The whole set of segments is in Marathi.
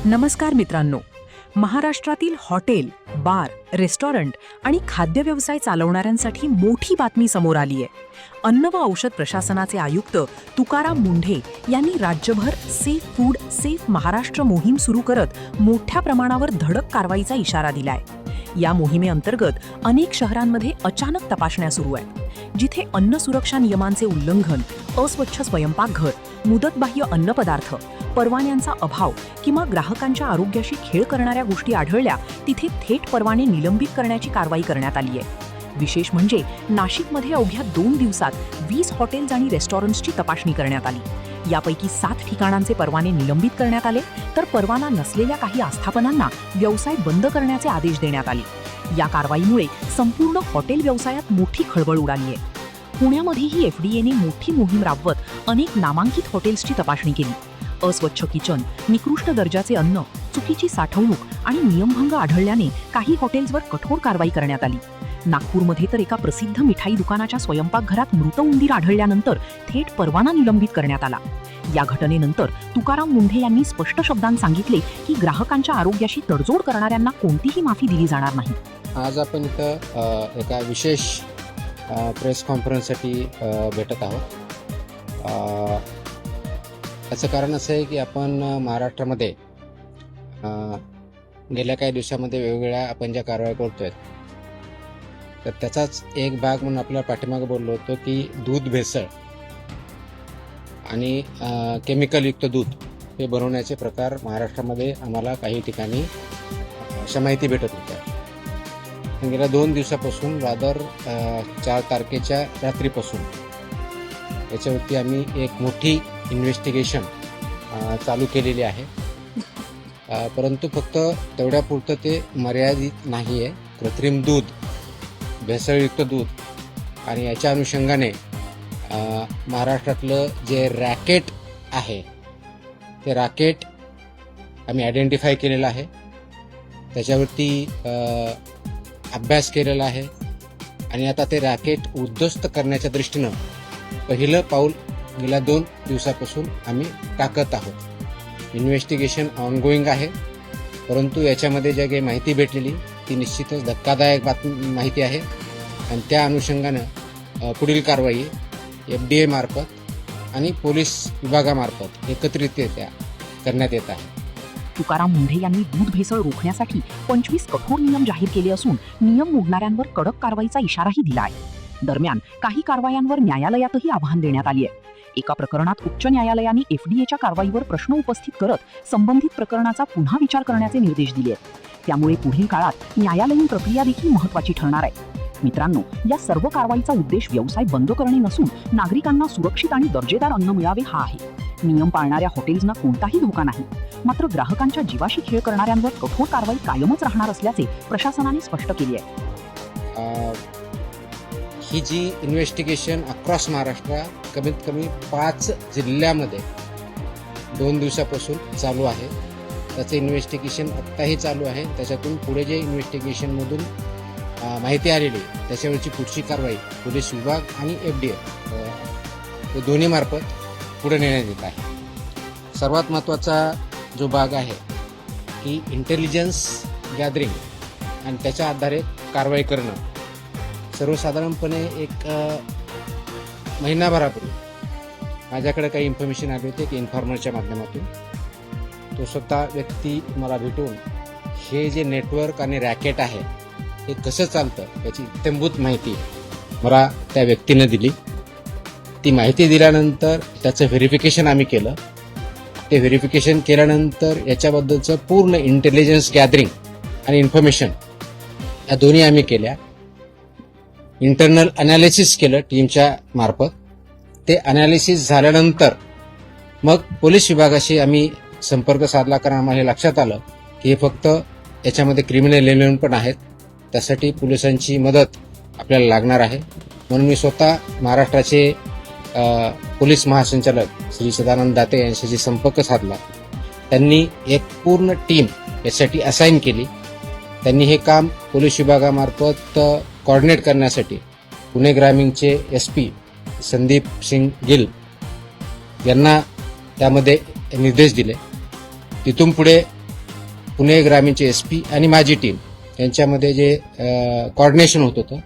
नमस्कार मित्रांनो. महाराष्ट्रातील हॉटेल, बार, रेस्टॉरंट आणि खाद्यव्यवसाय चालवणाऱ्यांसाठी मोठी बातमी समोर आली आहे. अन्न व औषध प्रशासनाचे आयुक्त तुकाराम मुंढे यांनी राज्यभर सेफ फूड सेफ महाराष्ट्र मोहीम सुरू करत मोठ्या प्रमाणावर धडक कारवाईचा इशारा दिलाय. या मोहिमेअंतर्गत अनेक शहरांमध्ये अचानक तपासण्या सुरू आहेत. जिथे अन्न सुरक्षा नियमांचे उल्लंघन, अस्वच्छ स्वयंपाकघर, मुदतबाह्य अन्नपदार्थ, परवान्यांचा अभाव किंवा ग्राहकांच्या आरोग्याशी खेळ करणाऱ्या गोष्टी आढळल्या, तिथे थेट परवाने निलंबित करण्याची कारवाई करण्यात आली आहे. विशेष म्हणजे नाशिकमध्ये अवघ्या 2 दिवसात 20 हॉटेल्स आणि रेस्टॉरंट्सची तपासणी करण्यात आली. यापैकी 7 ठिकाणांचे परवाने निलंबित करण्यात आले, तर परवाना नसलेल्या काही आस्थापनांना व्यवसाय बंद करण्याचे आदेश देण्यात आले. या कारवाईमुळे संपूर्ण हॉटेल व्यवसायात मोठी खळबळ उडाली आहे. पुण्यामध्येही FDAने मोठी मोहीम राबवत अनेक नामांकित हॉटेल्सची तपासणी केली. अस्वच्छ किचन, निकृष्ट दर्जाचे अन्न, चुकीची साठवणूक आणि नियमभंग आढळल्याने काही हॉटेल्सवर कठोर कारवाई करण्यात आली. नागपूरमध्ये तर एका प्रसिद्ध मिठाई दुकानाच्या स्वयंपाकघरात मृत उंदीर आढळल्यानंतर थेट परवाना निलंबित करण्यात आला. या घटनेनंतर तुकाराम मुंढे यांनी स्पष्ट शब्दांत सांगितले की ग्राहकांच्या आरोग्याशी तडजोड करणाऱ्यांना कोणतीही माफी दिली जाणार नाही. आज आपण इथं एका विशेष प्रेस कॉन्फरन्ससाठी भेटत आहोत. याचं कारण असं आहे की आपण महाराष्ट्रामध्ये गेल्या काही दिवसामध्ये वेगवेगळ्या आपण ज्या कारवाई करतोय, तर त्याचाच एक भाग म्हणून आपल्या पाठीमागे बोललो होतो की दूध भेसळ आणि केमिकलयुक्त दूध हे बनवण्याचे प्रकार महाराष्ट्रामध्ये आम्हाला काही ठिकाणी अशा माहिती भेटत होत्या. गेल्या 2 दिवसापासून रादर 4 तारखेच्या रात्रीपासून याच्यावरती आम्ही एक मोठी इन्व्हेस्टिगेशन चालू केलेली आहे. परंतु फक्त तेवढ्यापुरतं ते मर्यादित नाही आहे. कृत्रिम दूध, भेसळयुक्त दूध आणि याच्या अनुषंगाने महाराष्ट्रातलं जे रॅकेट आहे ते रॅकेट आम्ही आयडेंटिफाय केलेलं आहे. त्याच्यावरती अभ्यास केलेला आहे आणि आता ते रॅकेट उद्ध्वस्त करण्याच्या दृष्टीनं पहिलं पाऊल गेल्या 2 दिवसापासून आम्ही टाकत आहोत. इन्व्हेस्टिगेशन ऑनगोईंग आहे, परंतु याच्यामध्ये जी काही माहिती भेटलेली ती निश्चितच धक्कादायक माहिती आहे आणि त्या अनुषंगानं पुढील कारवाई FDA मार्फत आणि पोलीस विभागामार्फत एकत्रितरित्या करण्यात येत आहे. तुकाराम मुंढे यांनी दूध भेसळ रोखण्यासाठी 25 कठोर नियम जाहीर केले असून नियम मोडणाऱ्यांवर कडक कारवाईचा इशाराही दिला आहे. दरम्यान काही कारवायांवर न्यायालयातही आव्हान देण्यात आली आहे. एका प्रकरणात उच्च न्यायालयाने FDAच्या कारवाईवर प्रश्न उपस्थित करत संबंधित प्रकरणाचा पुन्हा विचार करण्याचे निर्देश दिले आहेत. त्यामुळे पुढील काळात न्यायालयीन प्रक्रिया देखील महत्त्वाची ठरणार आहे. मित्रांनो, या सर्व कारवाईचा उद्देश व्यवसाय बंद करणे नसून नागरिकांना सुरक्षित आणि दर्जेदार अन्न मिळावे हा आहे. नियम पाळणाऱ्या हॉटेल्सना कोणताही धोका नाही, मात्र ग्राहकांच्या जीवाशी खेळ करणाऱ्यांवर कठोर कारवाई कायमच राहणार असल्याचे प्रशासनाने स्पष्ट केले आहे. ही जी इन्व्हेस्टिगेशन अक्रॉस महाराष्ट्र कमीत कमी 5 जिल्ह्यामध्ये 2 दिवसापासून चालू आहे. त्याचं इन्व्हेस्टिगेशन आत्ताही चालू आहे. त्याच्यातून पुढे जे इन्व्हेस्टिगेशनमधून माहिती आलेली त्याच्यावरची पुढची कारवाई पोलीस विभाग आणि FDA हे दोन्ही मार्फत पुढे नेण्यात येत आहे. सर्वात महत्त्वाचा जो भाग आहे की इंटेलिजन्स गॅदरिंग आणि त्याच्या आधारे कारवाई करणं. सर्वसाधारणपणे एक महिनाभरापूर्वी माझ्याकडे काही इन्फॉर्मेशन आली होती की इन्फॉर्मरच्या माध्यमातून तो स्वतः व्यक्ती मला भेटून हे जे नेटवर्क आणि रॅकेट आहे हे कसं चालतं याची इत्थंभूत माहिती मला त्या व्यक्तीनं दिली. ती माहिती दिल्यानंतर त्याचं व्हेरिफिकेशन आम्ही केलं. ते व्हेरिफिकेशन केल्यानंतर याच्याबद्दलचं पूर्ण इंटेलिजन्स गॅदरिंग आणि इन्फॉर्मेशन या दोन्ही आम्ही केल्या. इंटरनल अनालिसिस केलं टीमच्या मार्फत. ते अनालिसिस झाल्यानंतर मग पोलीस विभागाशी आम्ही संपर्क साधला, कारण आम्हाला हे लक्षात आलं की हे फक्त याच्यामध्ये क्रिमिनल एलिमेंट पण आहेत. त्यासाठी पोलिसांची मदत आपल्याला लागणार आहे. म्हणून मी स्वतः महाराष्ट्राचे पोलीस महासंचालक श्री सदानंद दाते यांच्याशी संपर्क साधला. त्यांनी एक पूर्ण टीम यासाठी असाइन केली. त्यांनी हे काम पोलीस विभागामार्फत कोऑर्डिनेट करण्यासाठी पुणे ग्रामीणचे SP संदीप सिंग गिल यांना त्यामध्ये निर्देश दिले. तिथून पुढे पुणे ग्रामीणचे SP आणि माझी टीम यांच्यामध्ये जे कॉर्डिनेशन होत होतं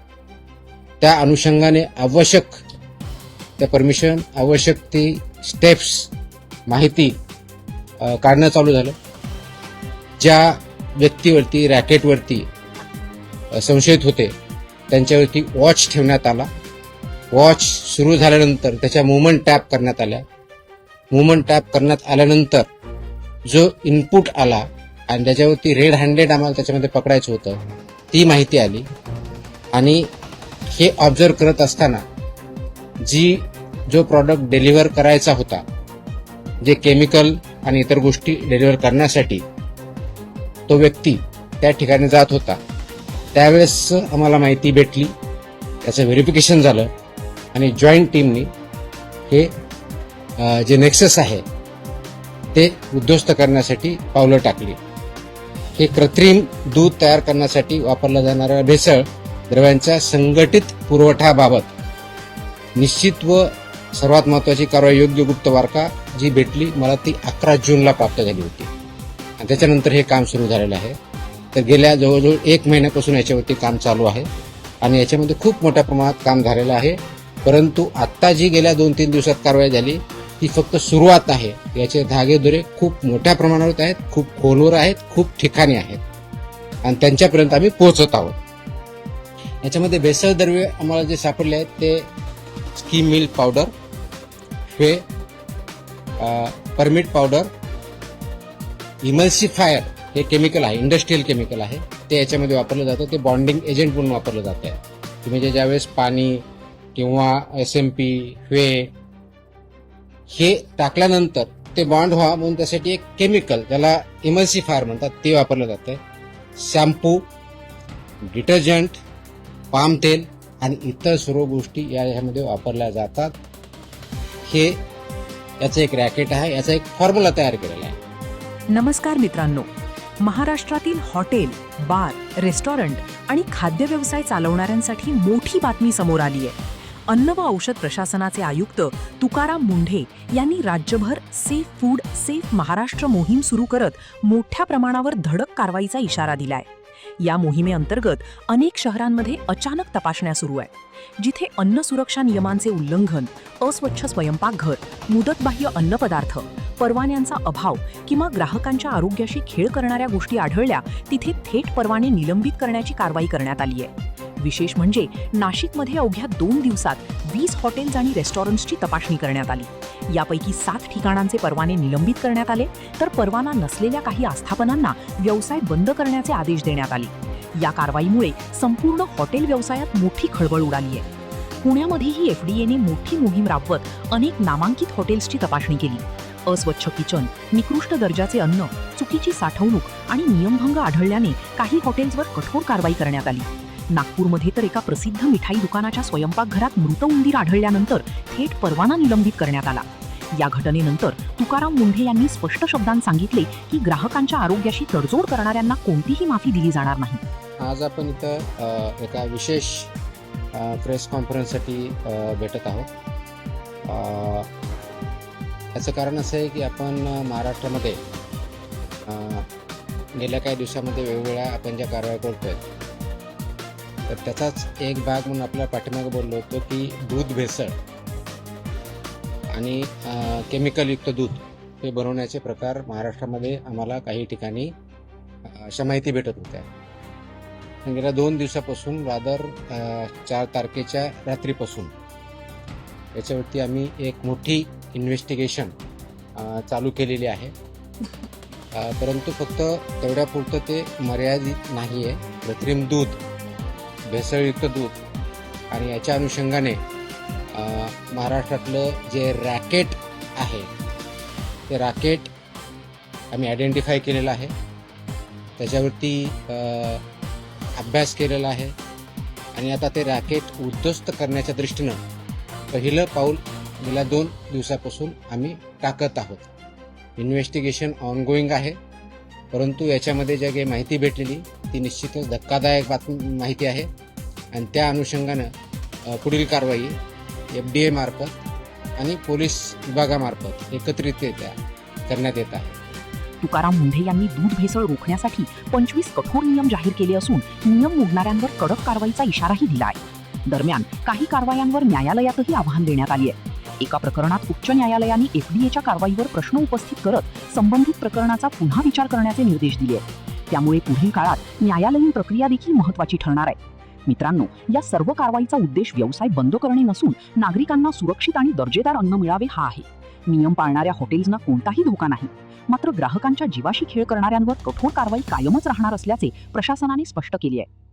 त्या अनुषंगाने आवश्यक त्या परमिशन आवश्यक ती स्टेप्स माहिती काढणं चालू झालं. ज्या व्यक्तीवरती रॅकेटवरती संशयित होते त्यांच्यावरती वॉच ठेवण्यात आला. वॉच सुरू झाल्यानंतर त्याच्या मुवमेंट टॅप करण्यात आल्या. मुवमेंट टॅप करण्यात आल्यानंतर जो इनपुट आला आणि त्याच्यावरती रेड हँडेड आम्हाला त्याच्यामध्ये पकडायचं होतं ती माहिती आली. आणि हे ऑब्झर्व करत असताना जो प्रॉडक्ट डिलिव्हर करायचा होता, जे केमिकल आणि इतर गोष्टी डिलिव्हर करण्यासाठी तो व्यक्ती त्या ठिकाणी जात होता, त्यावेळेस आम्हाला माहिती भेटली. त्याचं व्हेरिफिकेशन झालं आणि जॉईंट टीमनी हे जे नेक्सस आहे ते उद्ध्वस्त करण्यासाठी पावलं टाकली. हे कृत्रिम दूध तयार करण्यासाठी वापरल्या जाणाऱ्या भेसळ द्रव्यांच्या संघटित पुरवठ्याबाबत निश्चित व सर्वात महत्वाची कारवाई योग्य गुप्त वार्ता जी भेटली मला ती 11 जूनला प्राप्त झाली होती आणि त्याच्यानंतर हे काम सुरू झालेलं आहे. तर गेल्या जवळजवळ 1 महिन्यापासून याच्यावरती काम चालू आहे आणि याच्यामध्ये खूप मोठ्या प्रमाणात काम झालेलं आहे. परंतु आत्ता जी गेल्या 2-3 दिवसात कारवाई झाली ती फक्त सुरुवात आहे. याचे धागेदोरे खूप मोठ्या प्रमाणावर आहेत, खूप खोलवर आहेत, खूप ठिकाणी आहेत आणि त्यांच्यापर्यंत आम्ही पोहोचत आहोत. याच्यामध्ये भेसळ द्रव्ये आम्हाला जे सापडले आहेत ते स्कीम मिल्क पावडर, हे परमिट पावडर, इमल्सिफायर हे केमिकल आहे, इंडस्ट्रियल केमिकल आहे, ते याच्यामध्ये वापरलं जातं. ते बॉन्डिंग एजंट म्हणून वापरलं जातं. म्हणजे ज्यावेळेस पाणी किंवा SMP हे टाकल्यानंतर ते बॉन्ड व्हा म्हणून त्यासाठी एक केमिकल ज्याला इमल्सिफायर म्हणतात ते वापरलं जातं. शॅम्पू, डिटर्जंट, पाम तेल आणि इतर सर्व गोष्टी यामध्ये वापरल्या जातात. हे याचं एक रॅकेट आहे, याचा एक फॉर्म्युला तयार केलेला आहे. नमस्कार मित्रांनो, महाराष्ट्रातील हॉटेल, बार, रेस्टॉरंट आणि खाद्य व्यवसाय चालवणाऱ्यांसाठी मोठी बातमी समोर आली आहे. अन्न व औषध प्रशासनाचे आयुक्त तुकाराम मुंढे यांनी राज्यभर सेफ फूड सेफ महाराष्ट्र मोहीम सुरू करत मोठ्या प्रमाणावर धडक कारवाईचा इशारा दिलाय. या मोहिमेअंतर्गत अनेक शहरांमध्ये अचानक तपासण्या सुरू आहे. जिथे अन्न सुरक्षा नियमांचे उल्लंघन, अस्वच्छ स्वयंपाकघर, मुदतबाह्य अन्नपदार्थ, परवान्यांचा अभाव किंवा ग्राहकांच्या आरोग्याशी खेळ करणाऱ्या गोष्टी आढळल्या तिथे थेट परवाने निलंबित करण्याची कारवाई करण्यात आली आहे. विशेष म्हणजे नाशिकमध्ये अवघ्या 2 दिवसात 20 हॉटेल्स आणि रेस्टॉरंट्सची तपासणी करण्यात आली. यापैकी 7 ठिकाणांचे परवाने निलंबित करण्यात आले, तर परवाना नसलेल्या काही आस्थापनांना व्यवसाय बंद करण्याचे आदेश देण्यात आले. या कारवाईमुळे संपूर्ण हॉटेल व्यवसायात मोठी खळबळ उडाली आहे. पुण्यामध्येही FDAने मोठी मोहीम राबवत अनेक नामांकित हॉटेल्सची तपासणी केली. अस्वच्छ किचन, निकृष्ट दर्जाचे अन्न, चुकीची साठवणूक आणि नियमभंग आढळल्याने काही हॉटेल्सवर कठोर कारवाई करण्यात आली. नागपूरमध्ये तर एका प्रसिद्ध मिठाई दुकानाच्या स्वयंपाकघरात मृत उंदीर आढळल्यानंतर थेट परवाना निलंबित करण्यात आला. या घटनेनंतर तुकाराम मुंढे यांनी स्पष्ट शब्दांत सांगितले की ग्राहकांच्या आरोग्याशी तडजोड करणाऱ्यांना कोणतीही माफी दिली जाणार नाही. आज आपण इथं एका विशेष प्रेस कॉन्फरन्ससाठी भेटत आहोत. याचं कारण असं आहे की आपण महाराष्ट्रामध्ये गेल्या काही दिवसामध्ये वेगवेगळ्या आपण ज्या कारवाया करतोय तर त्याचाच एक भाग म्हणून आपल्या पाठीमागे बोललो होतो की दूध भेसळ आणि केमिकलयुक्त दूध हे बनवण्याचे प्रकार महाराष्ट्रामध्ये आम्हाला काही ठिकाणी अशा माहिती भेटत होत्या. गेल्या 2 दिवसापासून रादर 4 तारखेच्या रात्रीपासून याच्यावरती आम्ही एक मोठी इन्व्हेस्टिगेशन चालू केलेली आहे. परंतु फक्त तेवढ्यापुरतं ते मर्यादित नाही आहे. कृत्रिम दूध, भेसळयुक्त दूध आणि याच्या अनुषंगाने महाराष्ट्रातलं जे रॅकेट आहे ते रॅकेट आम्ही आयडेंटिफाय केलेलं आहे. त्याच्यावरती अभ्यास केलेला आहे आणि आता ते रॅकेट उद्ध्वस्त करण्याच्या दृष्टीनं पहिलं पाऊल गेल्या 2 दिवसापासून आम्ही टाकत आहोत. इन्व्हेस्टिगेशन ऑनगोईंग आहे, परंतु याच्यामध्ये ज्या काही माहिती भेटलेली ती निश्चितच धक्कादायक माहिती आहे आणि त्या अनुषंगानं पुढील कारवाई FDA मार्फत आणि पोलीस विभागामार्फत एकत्रितरित्या करण्यात येत आहे. तुकाराम मुंढे यांनी दूध भेसळ रोखण्यासाठी 25 कठोर नियम जाहीर केले असून नियम मोडणाऱ्यांवर कडक कारवाईचा इशाराही दिला आहे. दरम्यान काही कारवायांवर न्यायालयातही आव्हान देण्यात आली आहे. एका प्रकरणात उच्च न्यायालयाने एफडीएच्या कारवाईवर प्रश्न उपस्थित करत संबंधित प्रकरणाचा पुन्हा विचार करण्याचे निर्देश दिले आहेत. त्यामुळे पुढील काळात न्यायालयीन प्रक्रिया देखील महत्त्वाची ठरणार आहे. मित्रांनो, या सर्व कारवाईचा उद्देश व्यवसाय बंद करणे नसून नागरिकांना सुरक्षित आणि दर्जेदार अन्न मिळावे हा आहे. नियम पाळणाऱ्या हॉटेल्सना कोणताही धोका नाही, मात्र ग्राहकांच्या जीवाशी खेळ करणाऱ्यांवर कठोर कारवाई कायमच राहणार असल्याचे प्रशासनाने स्पष्ट केले आहे.